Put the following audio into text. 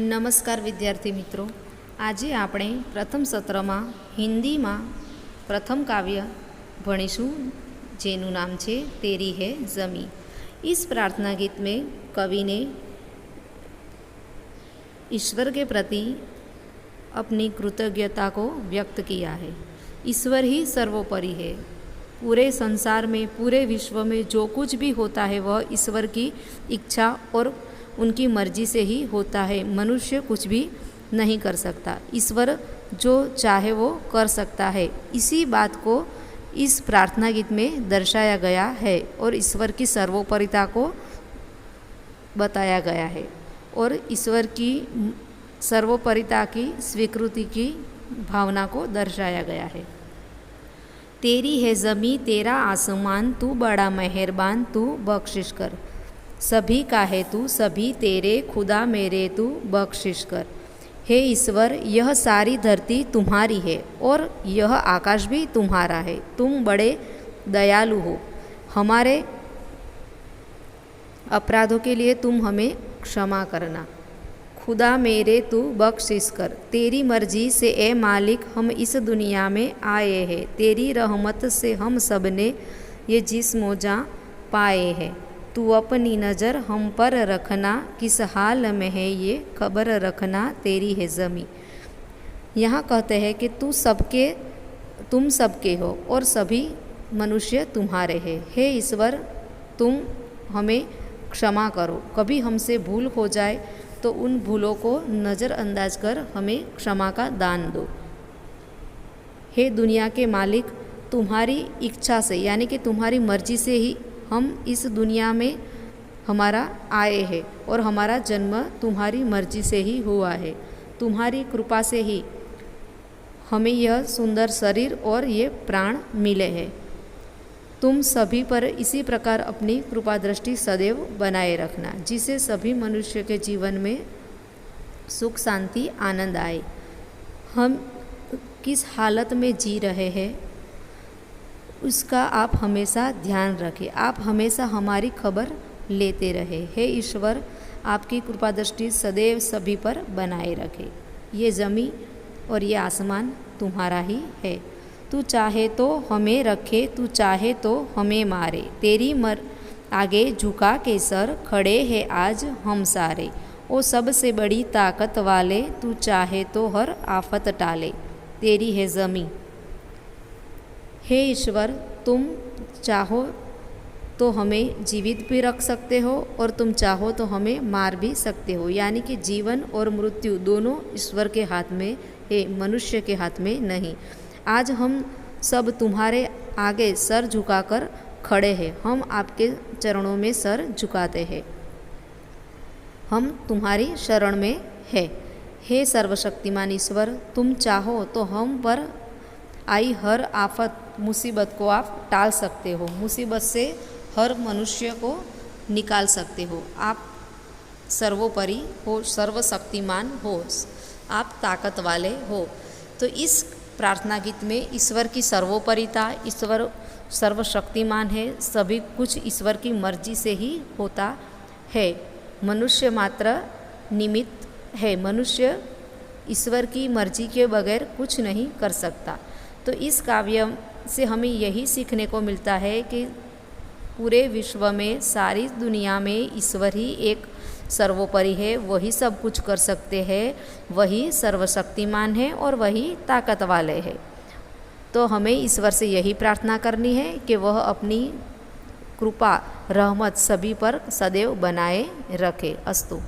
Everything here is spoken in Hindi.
નમસ્કાર વિદ્યાર્થી મિત્રો, આજે આપણે પ્રથમ સત્રમાં હિન્દીમાં પ્રથમ કાવ્ય ભણીશું, જેનું નામ છે તેરી है ज़मी। इस प्रार्थना गीत में कवि ने ईश्वर के प्रति अपनी कृतज्ञता को व्यक्त किया है। ईश्वर ही सर्वोपरि है। पूरे संसार में, पूरे विश्व में जो कुछ भी होता है वह ईश्वर की इच्छा और उनकी मर्जी से ही होता है। मनुष्य कुछ भी नहीं कर सकता, ईश्वर जो चाहे वो कर सकता है। इसी बात को इस प्रार्थना गीत में दर्शाया गया है और ईश्वर की सर्वोपरिता को बताया गया है और ईश्वर की सर्वोपरिता की स्वीकृति की भावना को दर्शाया गया है। तेरी है ज़मी तेरा आसमान, तू बड़ा मेहरबान तू बख्शिश कर। सभी का है तू सभी तेरे, खुदा मेरे तू बख्शिश कर। हे ईश्वर, यह सारी धरती तुम्हारी है और यह आकाश भी तुम्हारा है। तुम बड़े दयालु हो। हमारे अपराधों के लिए तुम हमें क्षमा करना। खुदा मेरे तू बख्शिश कर। तेरी मर्जी से ए मालिक हम इस दुनिया में आए हैं। तेरी रहमत से हम सब ने ये जिस्म जां पाए हैं। तू अपनी नज़र हम पर रखना, किस हाल में है ये खबर रखना। तेरी है ज़मी। यहाँ कहते हैं कि तुम सबके हो और सभी मनुष्य तुम्हारे हैं। हे ईश्वर, तुम हमें क्षमा करो। कभी हमसे भूल हो जाए तो उन भूलों को नज़रअंदाज कर हमें क्षमा का दान दो। हे दुनिया के मालिक, तुम्हारी इच्छा से यानी कि तुम्हारी मर्जी से ही हम इस दुनिया में हमारा आए हैं और हमारा जन्म तुम्हारी मर्जी से ही हुआ है। तुम्हारी कृपा से ही हमें यह सुंदर शरीर और ये प्राण मिले हैं। तुम सभी पर इसी प्रकार अपनी कृपा दृष्टि सदैव बनाए रखना, जिससे सभी मनुष्य के जीवन में सुख शांति आनंद आए। हम किस हालत में जी रहे हैं उसका आप हमेशा ध्यान रखें। आप हमेशा हमारी खबर लेते रहे। हे ईश्वर, आपकी कृपा दृष्टि सदैव सभी पर बनाए रखे। ये ज़मी और ये आसमान तुम्हारा ही है। तू चाहे तो हमें रखे, तू चाहे तो हमें मारे। तेरी आगे झुका के सर, खड़े हैं आज हम सारे। ओ सबसे बड़ी ताकत वाले, तू चाहे तो हर आफत टाले। तेरी है ज़मी। हे ईश्वर, तुम चाहो तो हमें जीवित भी रख सकते हो और तुम चाहो तो हमें मार भी सकते हो। यानी कि जीवन और मृत्यु दोनों ईश्वर के हाथ में है, मनुष्य के हाथ में नहीं। आज हम सब तुम्हारे आगे सर झुकाकर खड़े हैं। हम आपके चरणों में सर झुकाते हैं। हम तुम्हारी शरण में है। हे सर्वशक्तिमान ईश्वर, तुम चाहो तो हम पर आई हर आफत मुसीबत को आप टाल सकते हो। मुसीबत से हर मनुष्य को निकाल सकते हो। आप सर्वोपरि हो, सर्वशक्तिमान हो, आप ताकत वाले हो। तो इस प्रार्थना गीत में ईश्वर की सर्वोपरिता, ईश्वर सर्वशक्तिमान है, सभी कुछ ईश्वर की मर्जी से ही होता है। मनुष्य मात्र निमित्त है। मनुष्य ईश्वर की मर्जी के बगैर कुछ नहीं कर सकता। तो इस काव्य से हमें यही सीखने को मिलता है कि पूरे विश्व में, सारी दुनिया में ईश्वर ही एक सर्वोपरि है। वही सब कुछ कर सकते हैं, वही सर्वशक्तिमान है और वही ताकत वाले हैं। तो हमें ईश्वर से यही प्रार्थना करनी है कि वह अपनी कृपा रहमत सभी पर सदैव बनाए रखे। अस्तु।